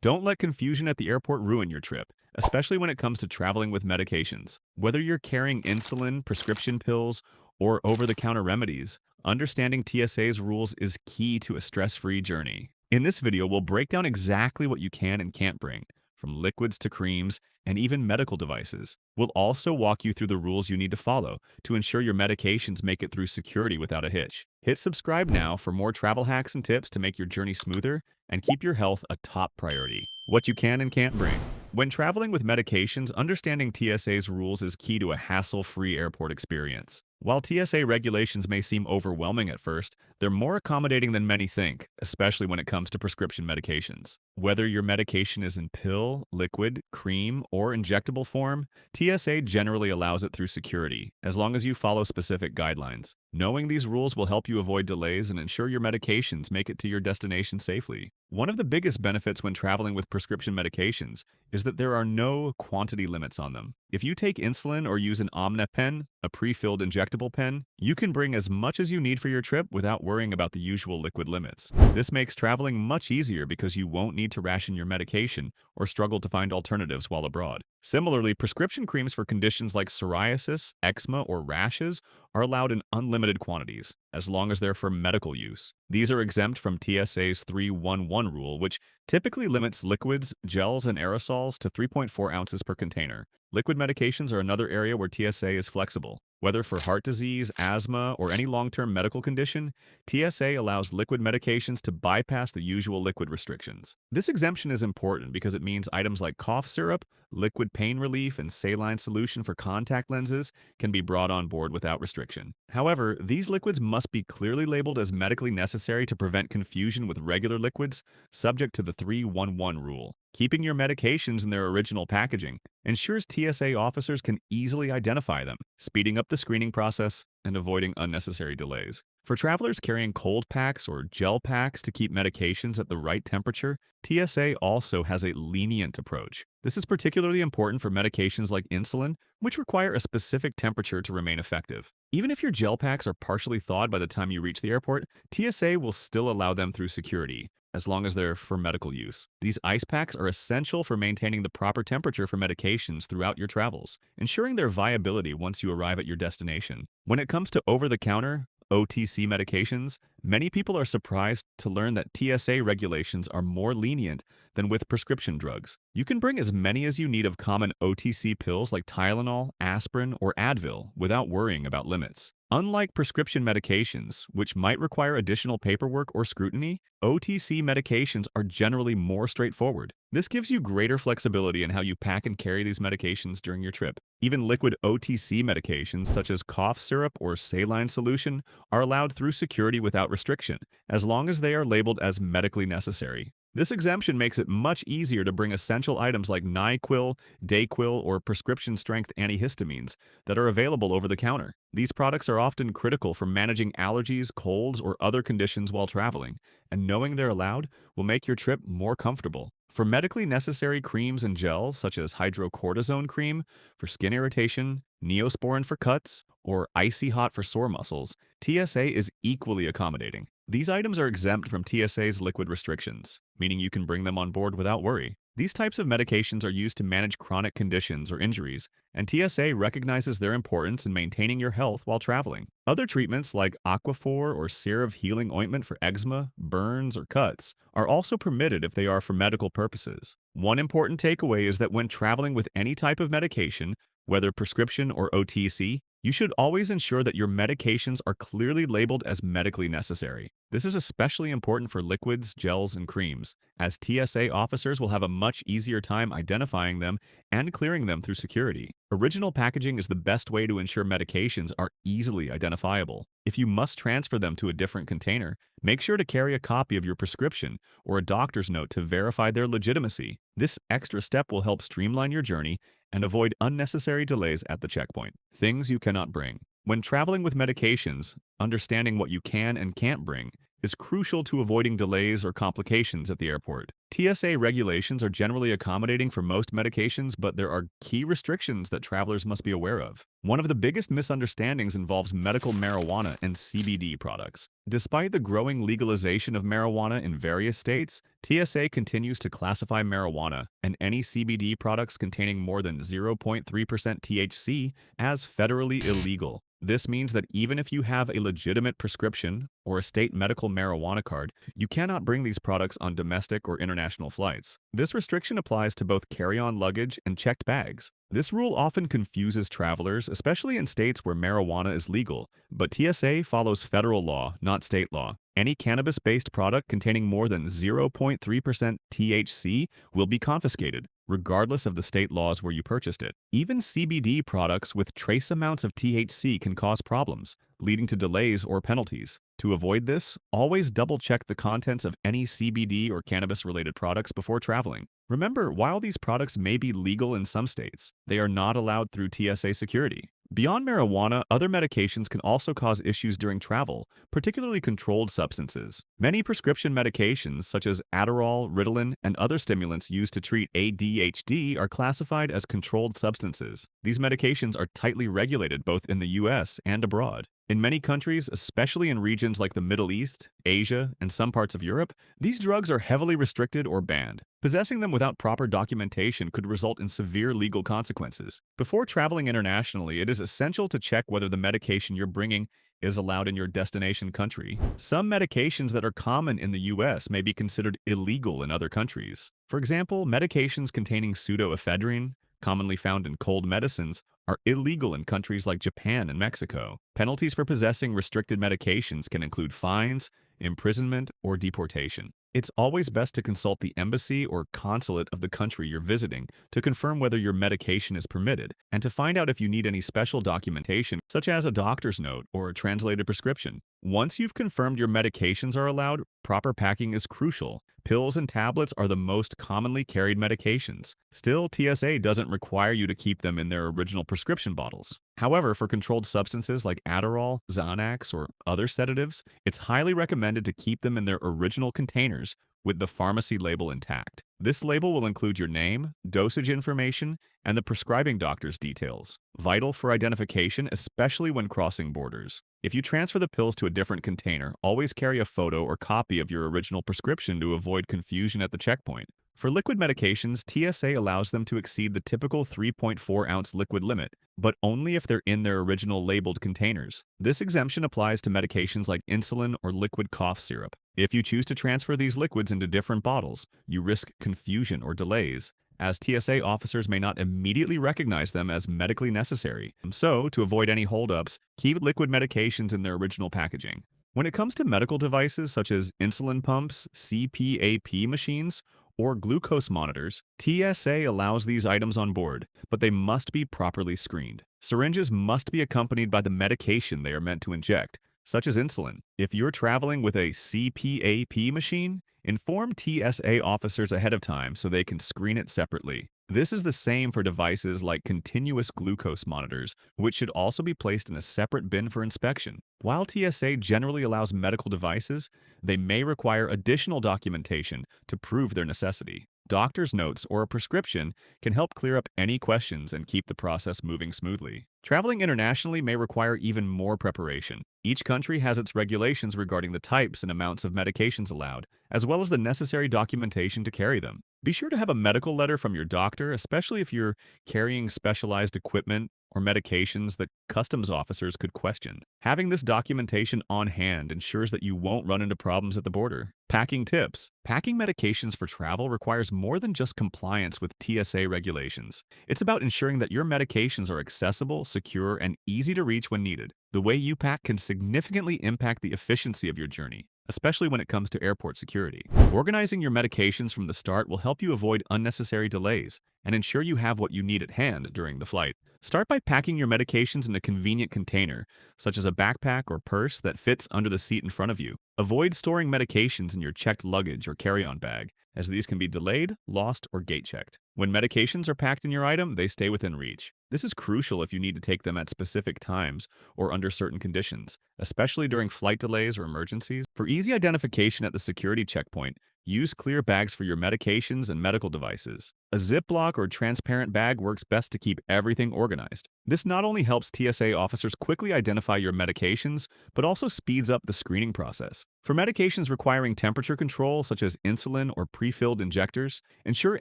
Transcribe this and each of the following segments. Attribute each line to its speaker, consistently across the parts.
Speaker 1: Don't let confusion at the airport ruin your trip, especially when it comes to traveling with medications. Whether you're carrying insulin, prescription pills, or over-the-counter remedies, understanding TSA's rules is key to a stress-free journey. In this video, we'll break down exactly what you can and can't bring, from liquids to creams, and even medical devices. We'll also walk you through the rules you need to follow to ensure your medications make it through security without a hitch. Hit subscribe now for more travel hacks and tips to make your journey smoother and keep your health a top priority. What you can and can't bring. When traveling with medications, understanding TSA's rules is key to a hassle-free airport experience. While TSA regulations may seem overwhelming at first, they're more accommodating than many think, especially when it comes to prescription medications. Whether your medication is in pill, liquid, cream, or injectable form, TSA generally allows it through security, as long as you follow specific guidelines. Knowing these rules will help you avoid delays and ensure your medications make it to your destination safely. One of the biggest benefits when traveling with prescription medications is that there are no quantity limits on them. If you take insulin or use an EpiPen, a pre-filled injectable pen, you can bring as much as you need for your trip without worrying about the usual liquid limits. This makes traveling much easier because you won't need to ration your medication or struggle to find alternatives while abroad. Similarly, prescription creams for conditions like psoriasis, eczema, or rashes are allowed in unlimited quantities, as long as they're for medical use. These are exempt from TSA's 3-1-1 rule, which typically limits liquids, gels, and aerosols to 3.4 ounces per container. Liquid medications are another area where TSA is flexible. Whether for heart disease, asthma, or any long-term medical condition, TSA allows liquid medications to bypass the usual liquid restrictions. This exemption is important because it means items like cough syrup, liquid pain relief, and saline solution for contact lenses can be brought on board without restriction. However, these liquids must be clearly labeled as medically necessary to prevent confusion with regular liquids, subject to the 3-1-1 rule. Keeping your medications in their original packaging ensures TSA officers can easily identify them, speeding up the screening process and avoiding unnecessary delays. For travelers carrying cold packs or gel packs to keep medications at the right temperature, TSA also has a lenient approach. This is particularly important for medications like insulin, which require a specific temperature to remain effective. Even if your gel packs are partially thawed by the time you reach the airport, TSA will still allow them through security, as long as they're for medical use. These ice packs are essential for maintaining the proper temperature for medications throughout your travels, ensuring their viability once you arrive at your destination. When it comes to over-the-counter, OTC medications, many people are surprised to learn that TSA regulations are more lenient than with prescription drugs. You can bring as many as you need of common OTC pills like Tylenol, aspirin, or Advil without worrying about limits. Unlike prescription medications, which might require additional paperwork or scrutiny, OTC medications are generally more straightforward. This gives you greater flexibility in how you pack and carry these medications during your trip. Even liquid OTC medications such as cough syrup or saline solution are allowed through security without restriction, as long as they are labeled as medically necessary. This exemption makes it much easier to bring essential items like NyQuil, DayQuil, or prescription-strength antihistamines that are available over the counter. These products are often critical for managing allergies, colds, or other conditions while traveling, and knowing they're allowed will make your trip more comfortable. For medically necessary creams and gels, such as hydrocortisone cream for skin irritation, Neosporin for cuts, or Icy Hot for sore muscles, TSA is equally accommodating. These items are exempt from TSA's liquid restrictions, meaning you can bring them on board without worry. These types of medications are used to manage chronic conditions or injuries, and TSA recognizes their importance in maintaining your health while traveling. Other treatments like Aquaphor or CeraVe healing ointment for eczema, burns, or cuts are also permitted if they are for medical purposes. One important takeaway is that when traveling with any type of medication, whether prescription or OTC, you should always ensure that your medications are clearly labeled as medically necessary. This is especially important for liquids, gels, and creams, as TSA officers will have a much easier time identifying them and clearing them through security. Original packaging is the best way to ensure medications are easily identifiable. If you must transfer them to a different container, make sure to carry a copy of your prescription or a doctor's note to verify their legitimacy. This extra step will help streamline your journey and avoid unnecessary delays at the checkpoint. Things you cannot bring. When traveling with medications, understanding what you can and can't bring is crucial to avoiding delays or complications at the airport. TSA regulations are generally accommodating for most medications, but there are key restrictions that travelers must be aware of. One of the biggest misunderstandings involves medical marijuana and CBD products. Despite the growing legalization of marijuana in various states, TSA continues to classify marijuana and any CBD products containing more than 0.3% THC as federally illegal. This means that even if you have a legitimate prescription or a state medical marijuana card, you cannot bring these products on domestic or international flights. This restriction applies to both carry-on luggage and checked bags. This rule often confuses travelers, especially in states where marijuana is legal, but TSA follows federal law, not state law. Any cannabis-based product containing more than 0.3% THC will be confiscated, regardless of the state laws where you purchased it. Even CBD products with trace amounts of THC can cause problems, leading to delays or penalties. To avoid this, always double-check the contents of any CBD or cannabis-related products before traveling. Remember, while these products may be legal in some states, they are not allowed through TSA security. Beyond marijuana, other medications can also cause issues during travel, particularly controlled substances. Many prescription medications, such as Adderall, Ritalin, and other stimulants used to treat ADHD, are classified as controlled substances. These medications are tightly regulated both in the US and abroad. In many countries, especially in regions like the Middle East, Asia, and some parts of Europe, these drugs are heavily restricted or banned. Possessing them without proper documentation could result in severe legal consequences. Before traveling internationally, it is essential to check whether the medication you're bringing is allowed in your destination country. Some medications that are common in the US may be considered illegal in other countries. For example, medications containing pseudoephedrine, commonly found in cold medicines, are illegal in countries like Japan and Mexico. Penalties for possessing restricted medications can include fines, imprisonment, or deportation. It's always best to consult the embassy or consulate of the country you're visiting to confirm whether your medication is permitted and to find out if you need any special documentation, such as a doctor's note or a translated prescription. Once you've confirmed your medications are allowed, proper packing is crucial. Pills and tablets are the most commonly carried medications. Still, TSA doesn't require you to keep them in their original prescription bottles. However, for controlled substances like Adderall, Xanax, or other sedatives, it's highly recommended to keep them in their original containers with the pharmacy label intact. This label will include your name, dosage information, and the prescribing doctor's details, vital for identification, especially when crossing borders. If you transfer the pills to a different container, always carry a photo or copy of your original prescription to avoid confusion at the checkpoint. For liquid medications, TSA allows them to exceed the typical 3.4-ounce liquid limit, but only if they're in their original labeled containers. This exemption applies to medications like insulin or liquid cough syrup. If you choose to transfer these liquids into different bottles, you risk confusion or delays, as TSA officers may not immediately recognize them as medically necessary. So, to avoid any holdups, keep liquid medications in their original packaging. When it comes to medical devices such as insulin pumps, CPAP machines, or glucose monitors, TSA allows these items on board, but they must be properly screened. Syringes must be accompanied by the medication they are meant to inject, such as insulin. If you're traveling with a CPAP machine, inform TSA officers ahead of time so they can screen it separately. This is the same for devices like continuous glucose monitors, which should also be placed in a separate bin for inspection. While TSA generally allows medical devices, they may require additional documentation to prove their necessity. Doctor's notes or a prescription can help clear up any questions and keep the process moving smoothly. Traveling internationally may require even more preparation. Each country has its regulations regarding the types and amounts of medications allowed, as well as the necessary documentation to carry them. Be sure to have a medical letter from your doctor, especially if you're carrying specialized equipment or medications that customs officers could question. Having this documentation on hand ensures that you won't run into problems at the border. Packing tips. Packing medications for travel requires more than just compliance with TSA regulations. It's about ensuring that your medications are accessible, secure, and easy to reach when needed. The way you pack can significantly impact the efficiency of your journey, especially when it comes to airport security. Organizing your medications from the start will help you avoid unnecessary delays and ensure you have what you need at hand during the flight. Start by packing your medications in a convenient container, such as a backpack or purse that fits under the seat in front of you. Avoid storing medications in your checked luggage or carry-on bag, as these can be delayed, lost, or gate-checked. When medications are packed in your item, they stay within reach. This is crucial if you need to take them at specific times or under certain conditions, especially during flight delays or emergencies. For easy identification at the security checkpoint, Use clear bags for your medications and medical devices. A Ziploc or transparent bag works best to keep everything organized. This not only helps TSA officers quickly identify your medications, but also speeds up the screening process. For medications requiring temperature control, such as insulin or pre-filled injectors, ensure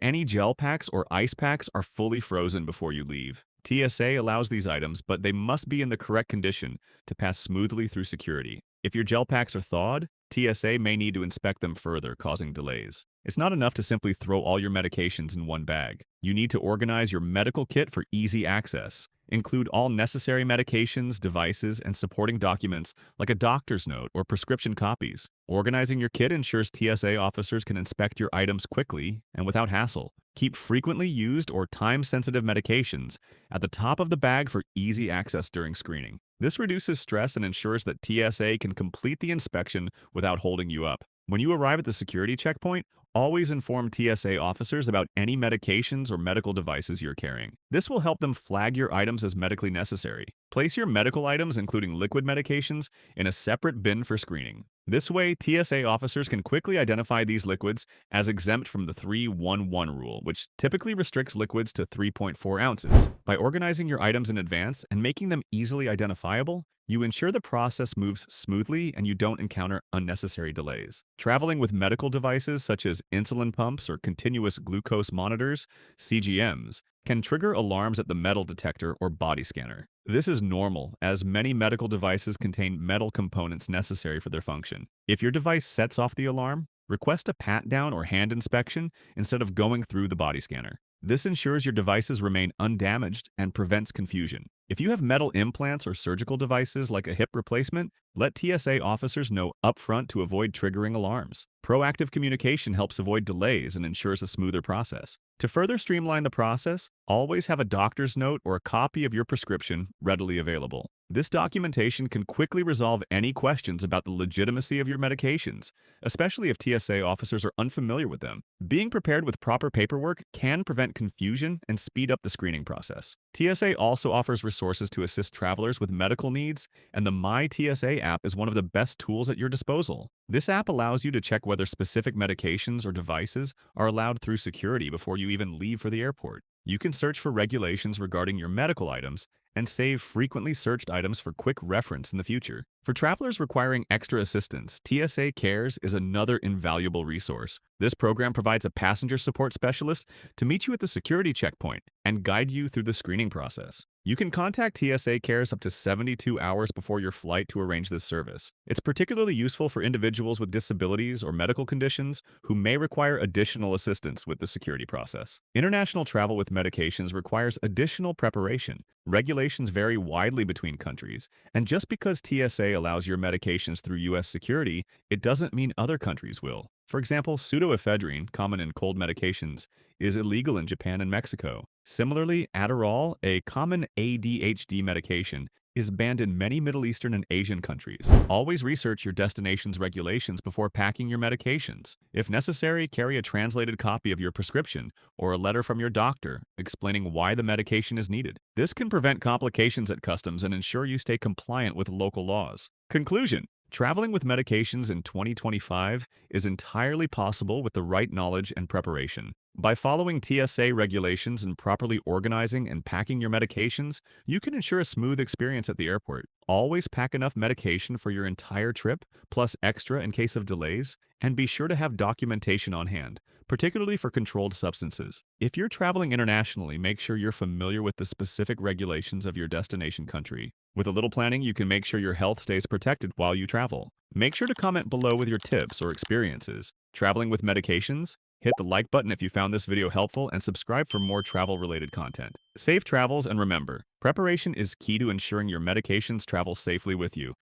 Speaker 1: any gel packs or ice packs are fully frozen before you leave. TSA allows these items, but they must be in the correct condition to pass smoothly through security. If your gel packs are thawed, TSA may need to inspect them further, causing delays. It's not enough to simply throw all your medications in one bag. You need to organize your medical kit for easy access. Include all necessary medications, devices, and supporting documents like a doctor's note or prescription copies. Organizing your kit ensures TSA officers can inspect your items quickly and without hassle. Keep frequently used or time-sensitive medications at the top of the bag for easy access during screening. This reduces stress and ensures that TSA can complete the inspection without holding you up. When you arrive at the security checkpoint, always inform TSA officers about any medications or medical devices you're carrying. This will help them flag your items as medically necessary. Place your medical items, including liquid medications, in a separate bin for screening. This way, TSA officers can quickly identify these liquids as exempt from the 3-1-1 rule, which typically restricts liquids to 3.4 ounces. By organizing your items in advance and making them easily identifiable, you ensure the process moves smoothly and you don't encounter unnecessary delays. Traveling with medical devices such as insulin pumps or continuous glucose monitors, CGMs, can trigger alarms at the metal detector or body scanner. This is normal, as many medical devices contain metal components necessary for their function. If your device sets off the alarm, request a pat-down or hand inspection instead of going through the body scanner. This ensures your devices remain undamaged and prevents confusion. If you have metal implants or surgical devices like a hip replacement, let TSA officers know upfront to avoid triggering alarms. Proactive communication helps avoid delays and ensures a smoother process. To further streamline the process, always have a doctor's note or a copy of your prescription readily available. This documentation can quickly resolve any questions about the legitimacy of your medications, especially if TSA officers are unfamiliar with them. Being prepared with proper paperwork can prevent confusion and speed up the screening process. TSA also offers resources to assist travelers with medical needs, and the My TSA app is one of the best tools at your disposal. This app allows you to check whether specific medications or devices are allowed through security before you even leave for the airport. You can search for regulations regarding your medical items and save frequently searched items for quick reference in the future. For travelers requiring extra assistance, TSA Cares is another invaluable resource. This program provides a passenger support specialist to meet you at the security checkpoint and guide you through the screening process. You can contact TSA Cares up to 72 hours before your flight to arrange this service. It's particularly useful for individuals with disabilities or medical conditions who may require additional assistance with the security process. International travel with medications requires additional preparation. Regulations vary widely between countries, and just because TSA allows your medications through U.S. security, it doesn't mean other countries will. For example, pseudoephedrine, common in cold medications, is illegal in Japan and Mexico. Similarly, Adderall, a common ADHD medication, is banned in many Middle Eastern and Asian countries. Always research your destination's regulations before packing your medications. If necessary, carry a translated copy of your prescription or a letter from your doctor explaining why the medication is needed. This can prevent complications at customs and ensure you stay compliant with local laws. Conclusion: traveling with medications in 2025 is entirely possible with the right knowledge and preparation. By following TSA regulations and properly organizing and packing your medications, you can ensure a smooth experience at the airport. Always pack enough medication for your entire trip, plus extra in case of delays, and be sure to have documentation on hand, particularly for controlled substances. If you're traveling internationally, make sure you're familiar with the specific regulations of your destination country. With a little planning, you can make sure your health stays protected while you travel. Make sure to comment below with your tips or experiences. Traveling with medications? Hit the like button if you found this video helpful and subscribe for more travel-related content. Safe travels, and remember, preparation is key to ensuring your medications travel safely with you.